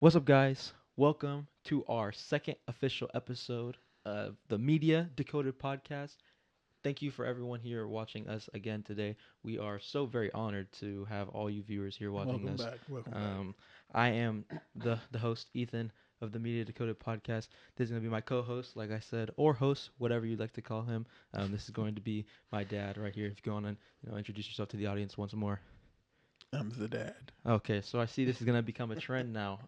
What's up, guys? Welcome to our second official episode of the Media Decoded podcast. Thank you for everyone here watching us again today. We are so very honored to have all you viewers here watching Welcome us. back. Welcome back. Um, I am the host, Ethan, of the Media Decoded podcast. This is going to be my co host, like I said, or host, whatever you'd like to call him. This is going to be my dad right here. If you go on and introduce yourself to the audience once more. I'm the dad. Okay, so I see this is gonna become a trend now.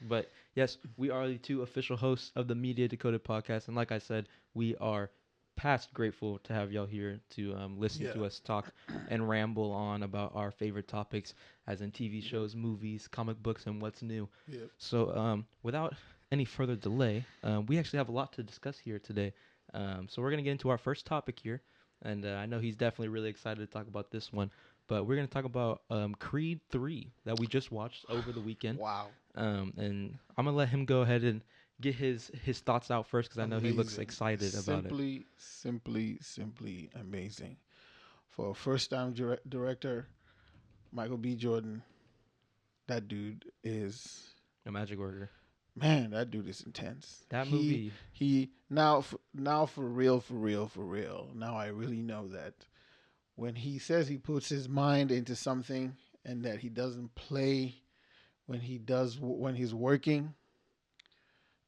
But yes, we are the two official hosts of the Media Decoded podcast, and like I said, we are past grateful to have y'all here to listen Yeah. to us talk and ramble on about our favorite topics, as in TV shows, movies, comic books, and what's new. Yep. So, without any further delay, we actually have a lot to discuss here today. So we're gonna get into our first topic here, and I know he's definitely really excited to talk about this one. But we're gonna talk about Creed 3 that we just watched over the weekend. Wow. And I'm gonna let him go ahead and get his thoughts out first because I know he looks Amazing. excited about it. Simply amazing. For a first time director, Michael B. Jordan, that dude is, A magic worker. man, that dude is intense. That He, movie. he, now for real, for real, for real. Now I really know that when he says he puts his mind into something and that he doesn't play when he's working,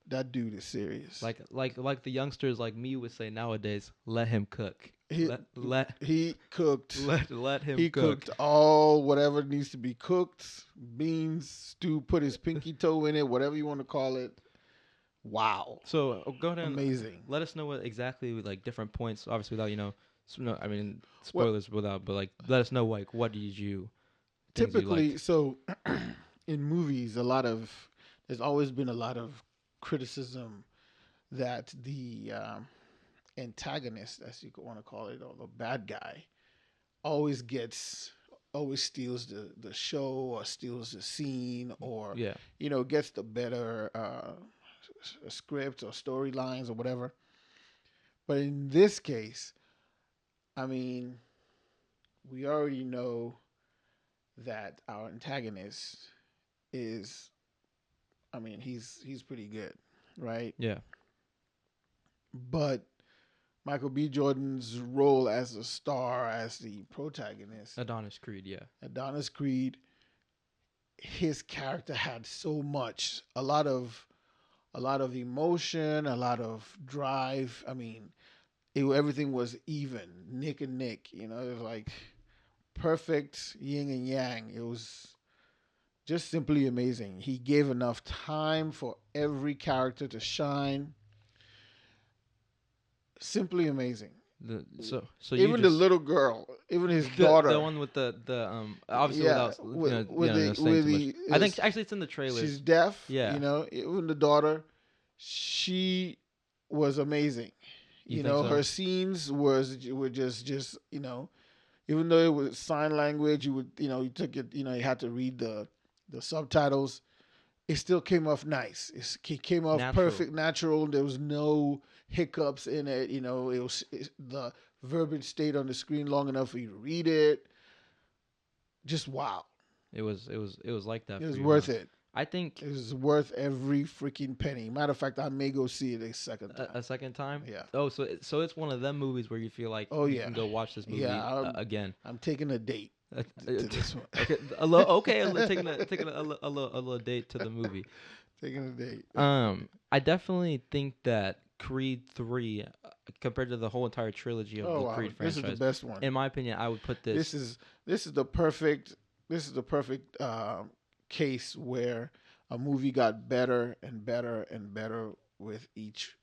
that dude is serious. Like the youngsters like me would say nowadays, let him cook. He Let he cooked. let him He cook. cooked all whatever needs to be cooked. Beans, stew, put his pinky toe in it, whatever you want to call it. Wow. So go ahead and Amazing. let us know what exactly like different points. Obviously, without no, I mean Well, spoilers without, but like let us know like what did you things you typically, liked. so in movies, there's always been a lot of criticism that the antagonist, as you want to call it, or the bad guy, always gets always steals the show or steals the scene or Yeah. gets the better script or storylines or whatever. But in this case, I mean, we already know that our antagonist is, I mean, he's pretty good, right? Yeah. But Michael B. Jordan's role as the star, as the protagonist, Adonis Creed, yeah. Adonis Creed, his character had so much, a lot of emotion, a lot of drive. I mean, everything was even, Nick and Nick. It was like perfect yin and yang. It was just simply amazing. He gave enough time for every character to shine. Simply amazing. So you Even the just little girl, even his the daughter. one with the obviously Yeah, without with the saying with too much. the I think actually it's in the trailers. she's deaf. Yeah. Even the daughter, she was amazing. You think so? Her scenes were just even though it was sign language, you took it, you had to read the subtitles. It still came off nice. It came off Natural. perfect, natural. There was no hiccups in it. The verbiage stayed on the screen long enough for you to read it. Just wow. It was like that It for was you, worth huh? it. I think It was worth every freaking penny. Matter of fact, I may go see it a second time. a second time. Yeah. Oh, so it's one of them movies where you feel like Oh you yeah. can go watch this movie Yeah. again. I'm taking a date to this one. Okay, taking a little date to the movie. Taking a date. I definitely think that Creed 3 compared to the whole entire trilogy of Oh the wow. Creed This is the franchise, best one. in my opinion, I would put This this. is the perfect case where a movie got better and better and better with each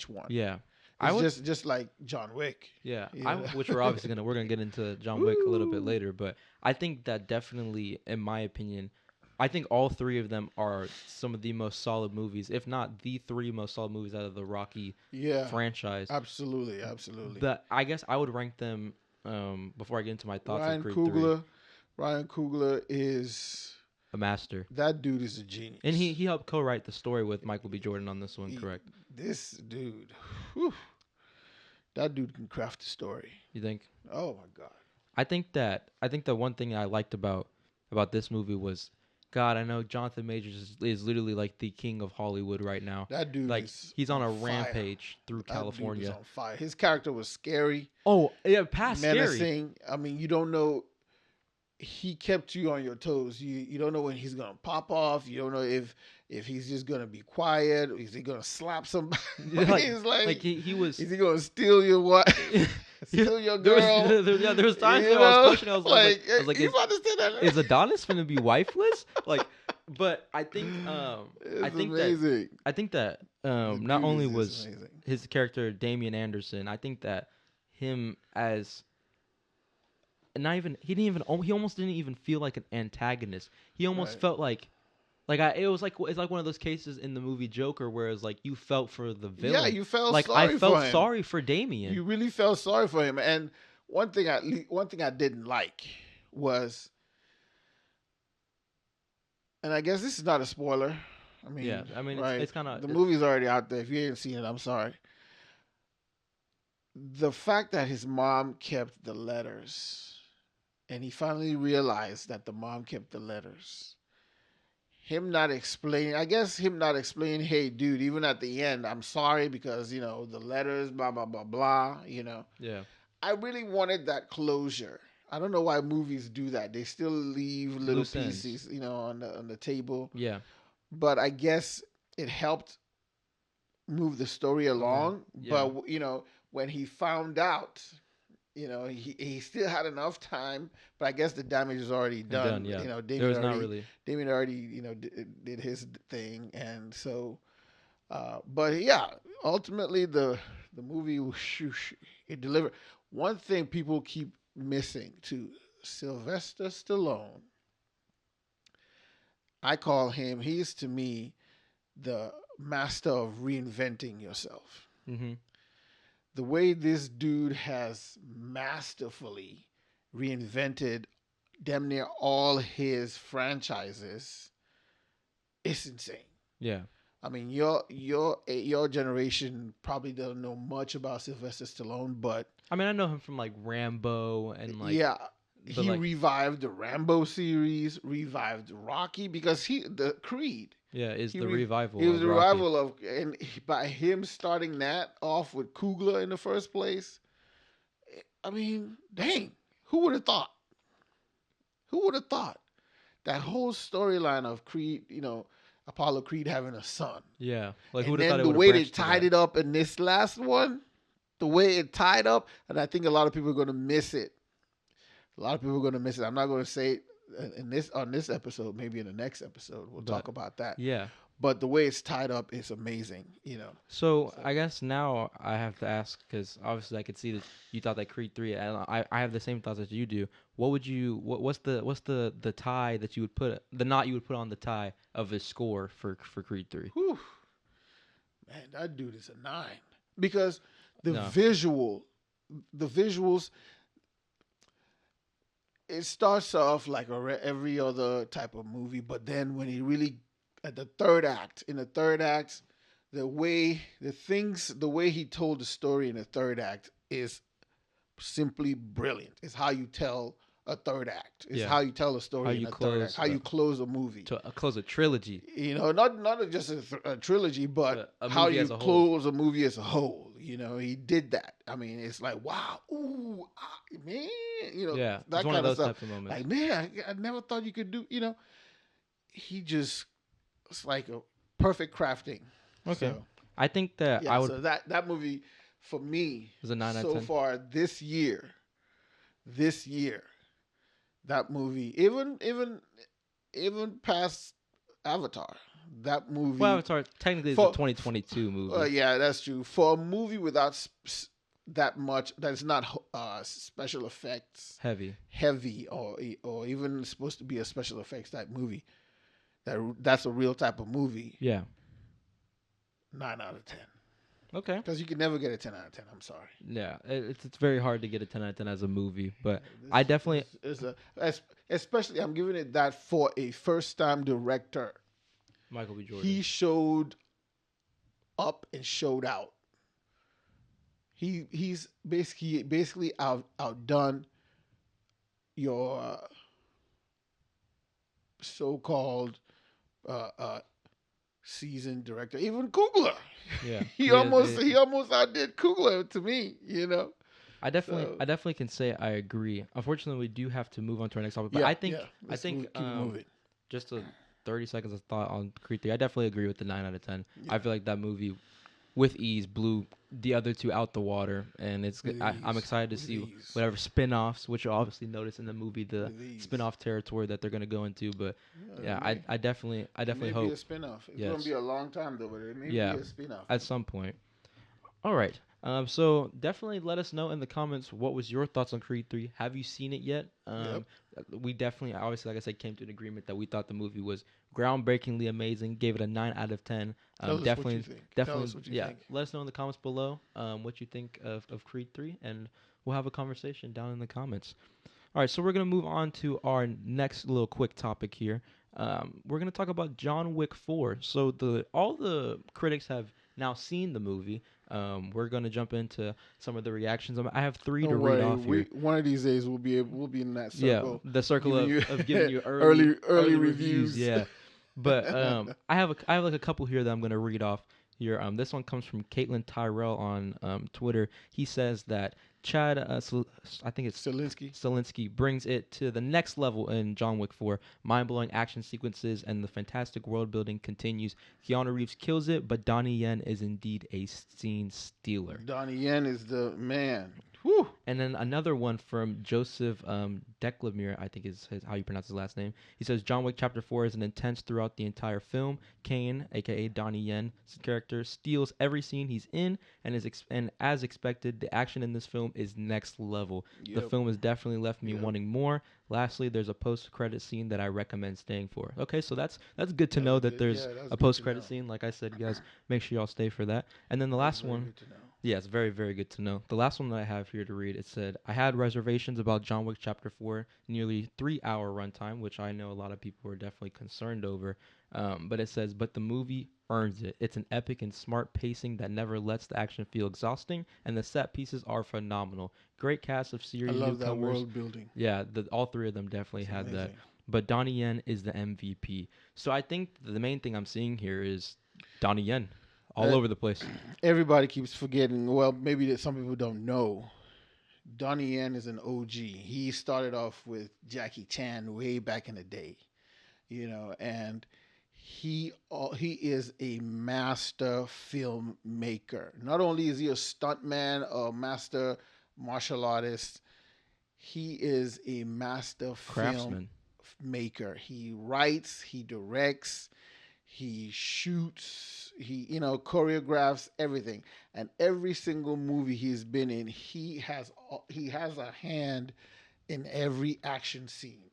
one. Yeah. I It's would just like John Wick. Yeah, Yeah. which we're gonna get into John Wick a little bit Woo. later, but I think that definitely, in my opinion, I think all three of them are some of the most solid movies, if not the three most solid movies out of the Rocky Yeah. franchise. Absolutely. But I guess I would rank them before I get into my thoughts of Ryan Creed 3, Coogler. Ryan Coogler is a master, that dude is a genius. and he helped co-write the story with Michael B. Jordan on this one, He- correct? This dude, whew, that dude can craft a story. You think? Oh my god. I think that one thing I liked about this movie was God, I know Jonathan Majors is literally like the king of Hollywood right now. That dude Like is he's on on a fire. rampage through That dude is California. on fire. His character was scary, Oh yeah, past scary. menacing. I mean, you don't know. He kept you on your toes. You don't know when he's gonna pop off. You don't know if he's just gonna be quiet. Is he gonna slap somebody? like It's like, he was. is he gonna steal your what? Steal your there was girl? there was times You where I was know, questioning. I was like, you about to say that? is Adonis gonna be wifeless? Like, but I It's think that amazing. The not dude only is just was amazing. his character Damian Anderson, I think that him as not even he almost didn't even feel like an antagonist. He almost Right. felt like it was like it's like one of those cases in the movie Joker where it's like you felt for the Yeah, villain. you felt Like I sorry felt for him. sorry for Damien. You really felt sorry for him. And one thing I didn't like was, and I guess this is not a spoiler. I Yeah, mean, I mean right? it's kind of The movie's already out there. If you ain't seen it, I'm sorry. The fact that his mom kept the letters, and he finally realized that the mom kept the letters. Him not explaining, I guess him not explaining, hey, dude, even at the end, I'm sorry because, the letters, blah, blah, blah, blah. yeah I really wanted that closure. I don't know why movies do that. They still leave little loose ends. pieces, on the table. Yeah. But I guess it helped move the story Along. along. Yeah. But when he found out, he still had enough time. But I guess the damage is already And done. done. Yeah. There Damien was not already really. Damien already did his thing, and so. But yeah, ultimately the movie it delivered. One thing people keep missing to Sylvester Stallone, I call him. He's to me the master of reinventing yourself. Mm-hmm. The way this dude has masterfully reinvented damn near all his franchises is insane. Yeah. I mean, your generation probably don't know much about Sylvester Stallone, but I mean, I know him from like Rambo and like, yeah, but he like, revived the Rambo series, revived Rocky because the Creed. yeah, is He the re, he revival was of the Rocky. revival of, and by him starting that off with Kugler in the first place. I mean, dang, who would have thought? Who would have thought that whole storyline of Creed, Apollo Creed having a son, Yeah. Like, who and would have thought then it the would have way they branched to tied that? it up in this last one, the way it tied up, and I think a lot of people are going to miss it. A lot of people are going to miss it. I'm not going to say it on this episode. Maybe in the next episode we'll But talk about that. yeah. But the way it's tied up is amazing. So So I guess now I have to ask because obviously I could see that you thought that Creed 3. And I have the same thoughts as you do. What's the tie that you would put the knot you would put on the tie of his score for Creed 3? whew, man, that dude is a 9 because the No. visual, the visuals. It starts off like every other type of movie, but then when he really at in the third act, the way he told the story in the third act is simply brilliant. It's how you tell a third act. It's Yeah. how you tell a How story in you a third act. close How you close a movie. to close a trilogy, Not just a trilogy, but a how movie you as a whole. close a movie as a whole. He did that. I mean, it's like, wow, ooh, man, Yeah, it's that one of kind of those stuff. types of moments. Like, man, I never thought you could do. He just it's like a perfect crafting. Okay, So I think that I yeah, would so that movie for me is a 9 out of so 10. far this year, that movie, even past Avatar, that Well, movie Avatar technically is a for 2022 movie. yeah, that's true. For a movie without that much, that's not special effects Heavy. heavy, or even supposed to be a special effects type movie. That's a real type of movie. Yeah. 9 out of 10. Okay. Because you can never get a 10 out of 10. I'm sorry. Yeah, it's very hard to get a 10 out of 10 as a movie, but I definitely Especially I'm giving it that for a first time director. Michael B. Jordan. He showed up and showed out. He's basically outdone your so-called uh, uh, seasoned director. Even Coogler, Yeah, he yeah. almost he almost outdid Coogler to me. So I definitely can say I agree. Unfortunately, we do have to move on to our next topic. But yeah, I yeah. think I Let's think move, keep it moving. just a 30 seconds of thought on Creed 3. I definitely agree with the 9 out of 10. Yeah, I feel like that movie with ease blew the other two out the water, and it's with I'm ease, excited to with see ease, whatever spin-offs, which you'll obviously notice in the movie, the with ease. spin-off territory that they're gonna go into. But Yeah, yeah, I it may definitely be a hope spin-off. It's gonna be yes, a long time though, but it may be yeah, a spin-off. at some point. All right. So definitely let us know in the comments what was your thoughts on Creed 3. Have you seen it yet? Yep. We definitely, obviously, like I said, came to an agreement that we thought the movie was groundbreakingly amazing. Gave it a 9 out of 10. Tell us what you Definitely, think. Tell definitely, us what you yeah. think. Let us know in the comments below what you think of Creed 3, and we'll have a conversation down in the comments. All right, so we're gonna move on to our next little quick topic here. We're gonna talk about John Wick 4. So all the critics have now seen the movie. We're gonna jump into some of the reactions. I have three to Don't read worry. off We here. one of these days we'll be in that Yeah, circle, the circle giving you of giving you early early reviews. reviews. Yeah, but I have like a couple here that I'm gonna read off here. This one comes from Caitlin Tyrell on Twitter. He says that Chad, I think it's Zelensky. Stilinski, brings it to the next level in John Wick 4. Mind-blowing action sequences and the fantastic world building continues. Keanu Reeves kills it, but Donnie Yen is indeed a scene stealer. Donnie Yen is the man. Whew. And then another one from Joseph Declamere, I think is how you pronounce his last name. He says John Wick Chapter 4 is an intense throughout the entire film. Kane, aka Donnie Yen's character, steals every scene he's in, and as expected, the action in this film is next level. The Yep. film has definitely left me Yep. wanting more. Lastly, there's a post-credit scene that I recommend staying for. Okay, so that's good to That was know a that good. there's Yeah, that was a good to know. post-credit scene. Like I said, you guys, make sure y'all stay for that. And then the That was last very one. good to know. Yeah, it's very, very good to know. The last one that I have here to read, it said, I had reservations about John Wick Chapter 4, nearly 3 hour runtime, which I know a lot of people are definitely concerned over. But it says, but the movie earns it. It's an epic and smart pacing that never lets the action feel exhausting, and the set pieces are phenomenal. Great cast of I series love that newcomers. world building. Yeah, all three of them definitely It's had that. amazing. But Donnie Yen is the MVP. So I think the main thing I'm seeing here is Donnie Yen all Uh, over the place. Everybody keeps forgetting. Well, maybe that some people don't know. Donnie Yen is an OG. He started off with Jackie Chan way back in the day, and he is a master filmmaker. Not only is he a stuntman, a master martial artist, he is a master film Craftsman. maker. He writes, he directs, he shoots, he choreographs everything. And every single movie he's been in, he has a hand in every action scene.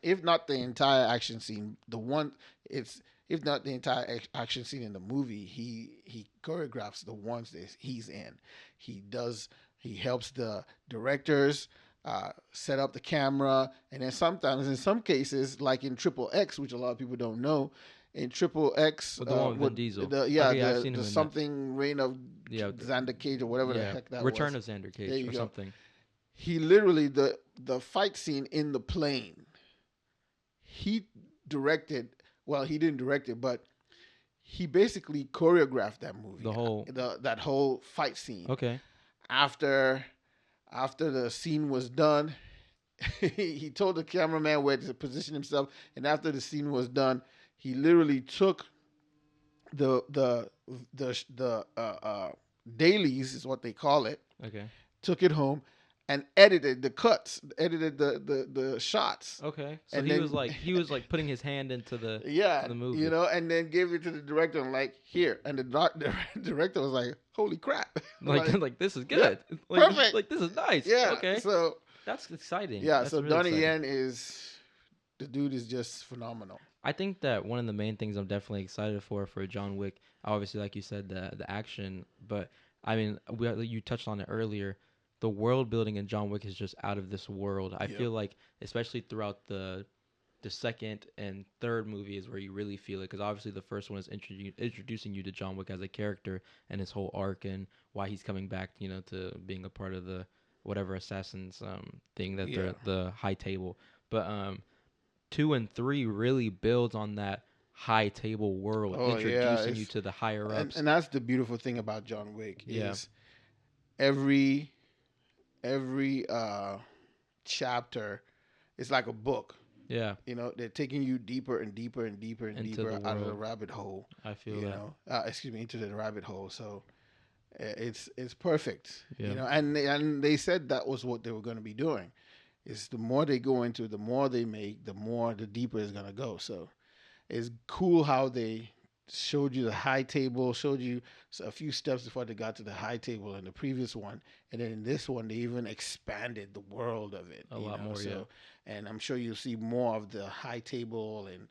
If not the entire action scene, the one it's if not the entire action scene in the movie, he choreographs the ones that he's in. He does. He helps the directors set up the camera, and then sometimes, in some cases, like in Triple X, which a lot of people don't know, in Triple X, With the one with Vin Diesel. Okay, yeah, I've the seen him in that. something Reign of Yeah, Xander Cage or whatever the yeah. heck that Return was. of Xander There Cage you or go. something. He literally the fight scene in the plane. He directed. Well, he didn't direct it, but he basically choreographed that movie. The whole. That whole fight scene. Okay. After after the scene was done, he told the cameraman where to position himself, and after the scene was done, he literally took the the the dailies is what they call it, Okay. took it home and edited the cuts, edited the shots, Okay. So and he then was like putting his hand into the yeah, movie. and then gave it to the director and like here, and the director was like, "Holy crap!" Like like, like this is yeah, good. Like perfect. like this is nice. Yeah, Okay. so That's exciting. yeah, That's so really Donnie exciting. Yen is the dude is just phenomenal. I think that one of the main things I'm definitely excited for John Wick, obviously, like you said, the action. But I mean, you touched on it earlier. The world building in John Wick is just out of this world. I Yep. feel like, especially throughout the second and third movie, is where you really feel it, because obviously the first one is introducing you to John Wick as a character and his whole arc and why he's coming back, to being a part of the whatever assassins thing that Yeah. the high table. But 2 and 3 really builds on that high table world, Oh yeah, introducing you to the higher ups. and that's the beautiful thing about John Wick Yeah, is every every chapter is like a book. yeah, You know, they're taking you deeper and deeper and deeper and into the deeper out of the world. rabbit hole. I feel You that. know, excuse me, into the rabbit hole. So it's perfect. Yeah, You know, and they said that was what they were going to be doing. Is the more they go into, the more they make, the deeper it's going to go. So it's cool how they showed you the high table, showed you a few steps before they got to the high table in the previous one, and then in this one they even expanded the world of it. a You lot know, more. Yeah, so and I'm sure you'll see more of the high table and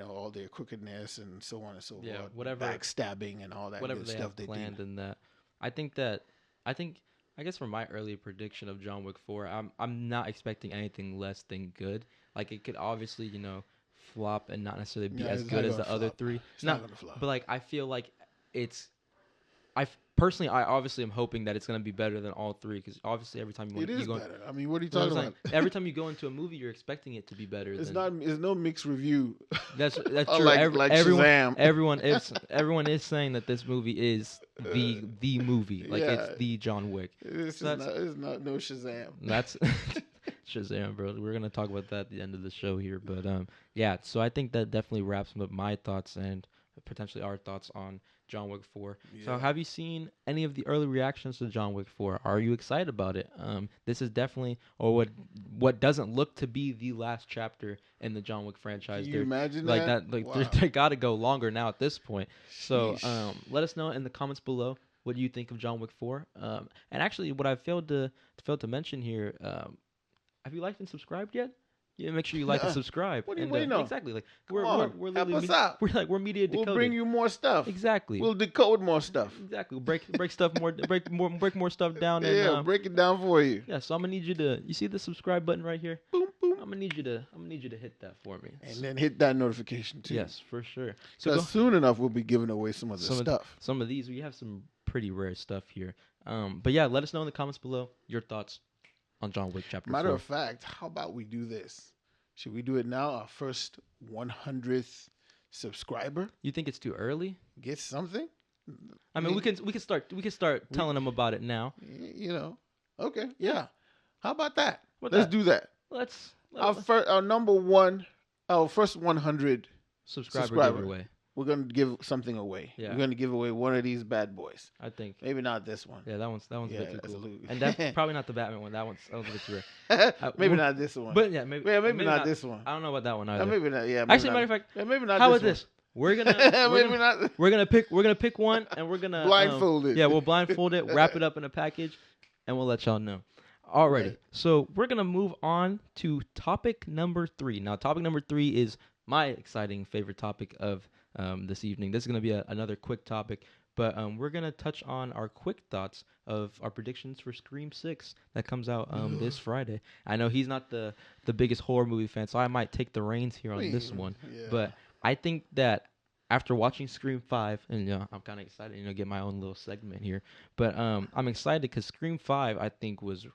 all their crookedness and so on and so yeah. forth, Whatever, backstabbing and all that whatever good they stuff have they do. planned in that. I think that I think I guess from my early prediction of John Wick 4, I'm not expecting anything less than good. Like it could obviously, flop and not necessarily be Yeah, as it's not good as gonna the other flop. 3. It's not Not gonna flop. but like I feel like it's personally, I obviously am hoping that it's gonna be better than all 3 because obviously every time It you is go, better. I mean, what are you what I'm talking saying, about? every time you go into a movie, you're expecting it to be better It's than. not. It's no mixed review. That's true. like Shazam. Everyone is saying that this movie is the movie. Like it's Yeah, the John Wick. this So is that's not. It's not no Shazam. that's Shazam, bro. We're gonna talk about that at the end of the show here, but yeah. So I think that definitely wraps up my thoughts and potentially our thoughts on John Wick 4. So Yeah. have you seen any of the early reactions to John Wick 4? Are you excited about it? This is definitely, or what doesn't look to be the last chapter in the John Wick Can franchise. you They're imagine like that? that, like Wow. they got to go longer now at this point. So Sheesh. let us know in the comments below what you think of John Wick 4. And actually, what I failed to mention here, have you liked and subscribed yet? Yeah, make sure you like and subscribe. What are you And waiting on? exactly, like Come we're on, we're help literally us out. we're media We'll bring decoded. you more stuff. Exactly. We'll decode more stuff. Exactly. We'll break stuff more, break more stuff down, and Yeah, break it down for you. yeah. So I'm gonna need you to. You see the subscribe button right here? Boom, boom. I'm gonna need you to hit that for me. And then hit that notification too. Yes, for sure. So Because soon enough we'll be giving away some of the stuff. some of these we have some pretty rare stuff here. But yeah, let us know in the comments below your thoughts on John Wick Chapter Matter 4. of fact, how about we do this? Should we do it now? Our first 100th subscriber You think it's too early? get something. I mean, we can start telling them about it now. You know. Okay. Yeah. How about that? What Let's that? do that. Let's Our number one, our first 100 subscriber giveaway. We're gonna give something away. Yeah. We're gonna give away one of these bad boys. I think. Maybe not this one. Yeah, that one's a Yeah, bit too that's cool. a little- And that's probably not the Batman one. That one's a bit too rare. Maybe we'll- not this one. But yeah, maybe not this one. I don't know about that one either. Maybe not. Yeah. Maybe Actually, not, matter of fact, yeah, maybe not. how this about this? We're one. gonna maybe not. we're gonna pick one and we're gonna Blindfold it. Yeah, we'll blindfold it, wrap it up in a package, and we'll let y'all know. Alrighty, Right. so we're gonna move on to topic number 3. Now, topic number 3 is my exciting favorite topic of this evening. This is gonna be another quick topic, but we're gonna touch on our quick thoughts of our predictions for Scream 6 that comes out this Friday. I know he's not the biggest horror movie fan, so I might take the reins here on this one, Yeah. but I think that after watching Scream 5, and I'm kind of excited, get my own little segment here. But I'm excited because Scream 5, I think, was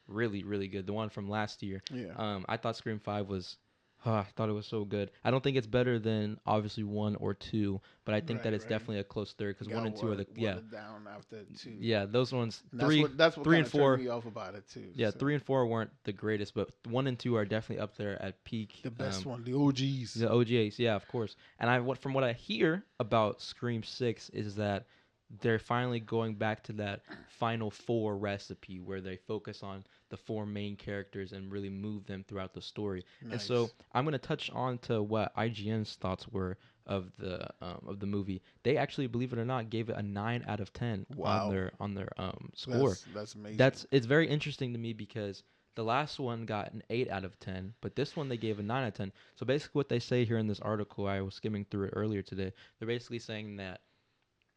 really, really good. The one from last year. Yeah. I thought Scream 5 was, I thought it was so good. I don't think it's better than, obviously, 1 or 2, but I think Right, that it's right. definitely a close third because 1 and 2 are the, down after 2. yeah, those ones, And 3, that's what 3 kinda and 4. turned me off about it too. Yeah, so. 3 and 4 weren't the greatest, but 1 and 2 are definitely up there at peak. The best one, the OGs. The OGAs, yeah, of course. And from what I hear about Scream 6 is that they're finally going back to that final 4 recipe where they focus on the 4 main characters and really move them throughout the story. Nice. And so I'm going to touch on to what IGN's thoughts were of the movie. They actually, believe it or not, gave it a 9 out of 10 Wow. on their score. That's amazing. It's very interesting to me because the last one got an 8 out of 10, but this one they gave a 9 out of 10. So basically what they say here in this article, I was skimming through it earlier today, they're basically saying that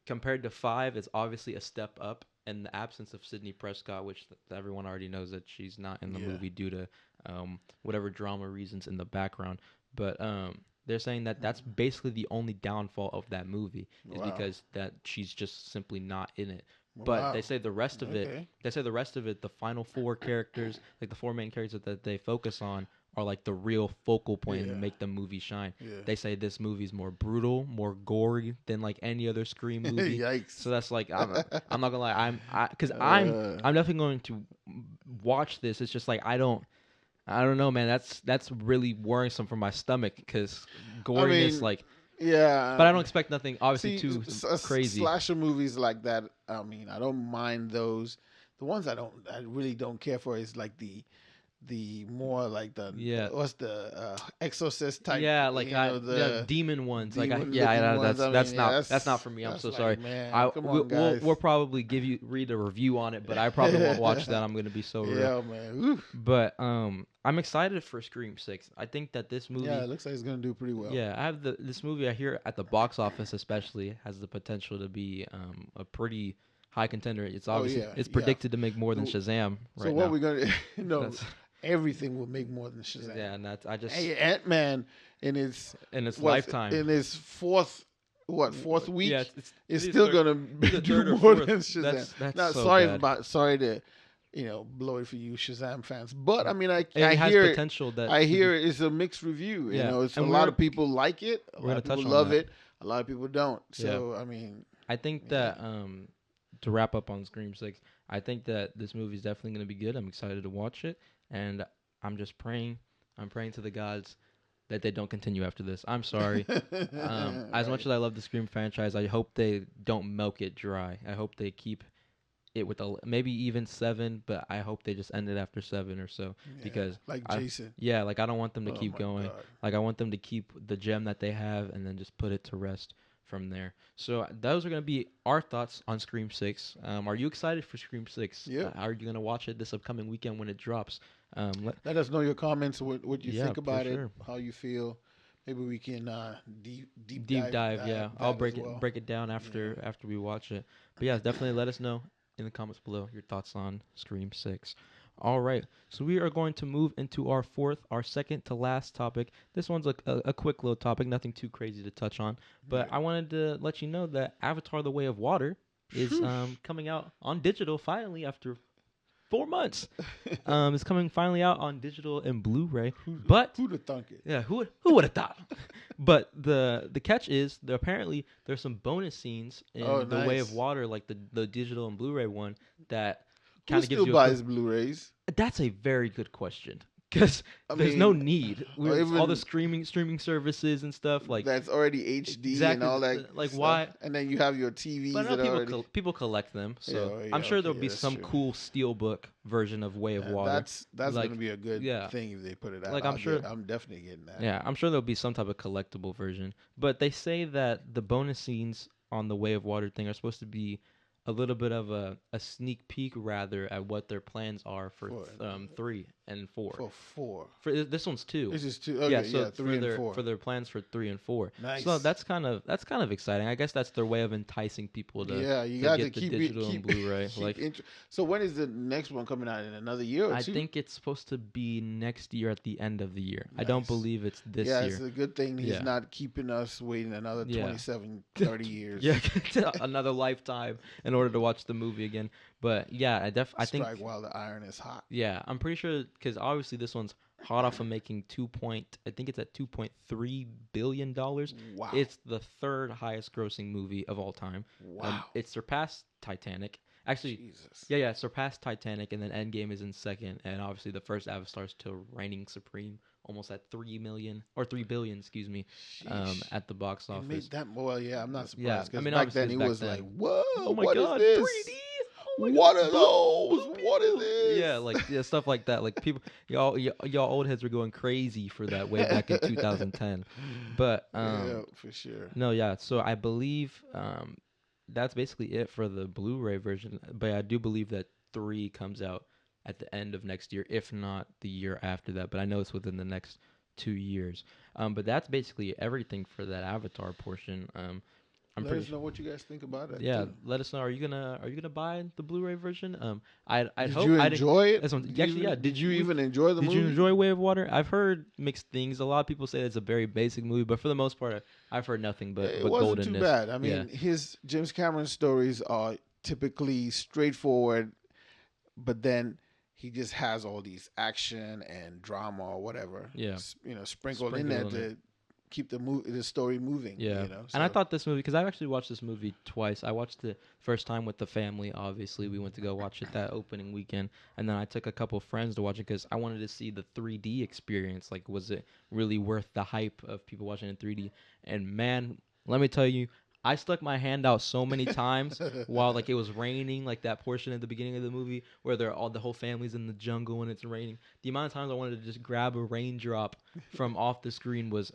compared to 5, it's obviously a step up in the absence of Sidney Prescott, which everyone already knows that she's not in the movie due to whatever drama reasons in the background. But they're saying that that's basically the only downfall of that movie is because that she's just simply not in it. But they say the rest of it, the final 4 characters, like the 4 main characters that they focus on, are like the real focal point Yeah. and make the movie shine. Yeah. They say this movie's more brutal, more gory than like any other Scream movie. Yikes. So that's like I'm not gonna lie, because Uh, I'm definitely going to watch this. It's just like I don't know, man. That's really worrisome for my stomach because I goriness, mean, like, yeah. but I don't expect nothing obviously See, too crazy. slasher movies like that. I mean, I don't mind those. The ones I really don't care for is like the more like Yeah. what's the Exorcist type. Yeah, like the The demon ones. Like demon yeah, looking ones. I that's mean, yeah, that's not for me. I'm that's so like, sorry. man, come on, We'll guys. probably read a review on it, but I probably won't watch that. I'm gonna be so real. Yeah, man. Oof. But I'm excited for Scream 6. I think that this movie, Yeah, it looks like it's gonna do pretty well. yeah, I have this movie I hear at the box office especially has the potential to be a pretty high contender. It's Oh obviously yeah, it's yeah. predicted to make more than So- Shazam So right what now. we gonna? No, That's everything will make more than Shazam. yeah, and that's I just Hey, Ant-Man in its in its what, lifetime. in its fourth week, Yeah, it's either still third- gonna either do third or more fourth. than Shazam. That's Now, so bad. sorry to blow it for you Shazam fans, but I mean I It has hear potential that I to hear be- it's a mixed review. Yeah, It's a and lot of people like it, a we're lot gonna of people touch on love that. it, a lot of people don't. So I mean, I think yeah. that to wrap up on Scream 6, I think that this movie is definitely going to be good. I'm excited to watch it, and I'm just praying. I'm praying to the gods that they don't continue after this. I'm sorry. As much as I love the Scream franchise, I hope they don't milk it dry. I hope they keep it with maybe even 7, but I hope they just end it after 7 or so Yeah, because like I, Jason. yeah, like I don't want them to Oh keep my going. God. Like I want them to keep the gem that they have and then just put it to rest from there. So those are going to be our thoughts on Scream 6. Are you excited for Scream 6? Yep. Are you going to watch it this upcoming weekend when it drops? Let us know your comments, what you Yeah, think for about it, sure. how you feel. Maybe we can deep Deep dive, yeah. I'll that break as well. break it down after we watch it. But yeah, definitely let us know in the comments below your thoughts on Scream 6. All right, so we are going to move into our second to last topic. This one's a quick little topic, nothing too crazy to touch on. But Yeah. I wanted to let you know that Avatar: The Way of Water is coming out on digital finally after 4 months. It's coming finally out on digital and Blu-ray. But Who'd have thunk it? yeah, who would have thought? But the catch is there apparently there's some bonus scenes in Oh, The Way of nice. Water, like the digital and Blu-ray one, that Who kind of gives still you buys Blu-rays? That's a very good question because I there's mean, no need. All the even streaming services and stuff like that's already HD exactly and all that. like stuff. why. And then you have your TVs But I know that already. people collect them, so Yeah, I'm sure okay, there'll yeah, be that's some true. cool steelbook version of Way of Water. That's like, gonna be a good yeah. thing if they put it out. Like, I'm sure- I'm definitely getting that. Yeah, I'm sure there'll be some type of collectible version. But they say that the bonus scenes on the Way of Water thing are supposed to be a little bit of a sneak peek, rather, at what their plans are for 3 and 4. For 4. For this one's 2. This is 2. Okay, yeah, yeah, so 3 and 4. for their plans for 3 and 4. Nice. So that's kind of exciting. I guess that's their way of enticing people to you to got to get the keep digital it, and Blu-ray. Like so when is the next one coming out? In another year or I two? think it's supposed to be next year at the end of the year. I don't Nice. believe it's this yeah, year. it's a good thing he's Yeah. not keeping us waiting another Yeah. 27, 30 years. Yeah, another lifetime in order to watch the movie again. But yeah, I think Strike while the iron is hot. yeah, I'm pretty sure because obviously this one's hot off of making I think it's at $2.3 billion. Wow. It's the third highest grossing movie of all time. Wow. It surpassed Titanic. Actually, Jesus. yeah, it surpassed Titanic, and then Endgame is in second, and obviously the first Avatar is still reigning supreme, almost at 3 million or 3 billion, excuse me, Sheesh. at the box It office. made that well, yeah, I'm not Yeah, surprised. I mean, back obviously then it's he back was then. like, "Whoa, Oh my what is god, this? 3D! Oh my What god, are those? boop, What is boop. this?" Yeah, like stuff like that. Like people, y'all old heads were going crazy for that way back in 2010. But yeah, for sure. no, yeah. So I believe that's basically it for the Blu-ray version. But I do believe that 3 comes out at the end of next year, if not the year after that. But I know it's within the next 2 years. But that's basically everything for that Avatar portion. Let us know what you guys think about it. Yeah, too. let us know. Are you gonna buy the Blu-ray version? I'd Did hope. you enjoy it? That's what- Did actually, you, yeah. Did you even enjoy the Did movie? you enjoy Way of Water? I've heard mixed things. A lot of people say it's a very basic movie, but for the most part, I've heard nothing but It but wasn't goldenness. too bad. I mean, Yeah. his James Cameron stories are typically straightforward, but then he just has all these action and drama or whatever, Yeah. sprinkled in Sprinkled there on it. to keep the story moving. Yeah. And I So thought this movie, because I've actually watched this movie twice. I watched it first time with the family, obviously. We went to go watch it that opening weekend. And then I took a couple friends to watch it because I wanted to see the 3D experience. Like, was it really worth the hype of people watching it in 3D? And man, let me tell you, I stuck my hand out so many times while like it was raining, like that portion at the beginning of the movie where the whole family's in the jungle and it's raining. The amount of times I wanted to just grab a raindrop from off the screen was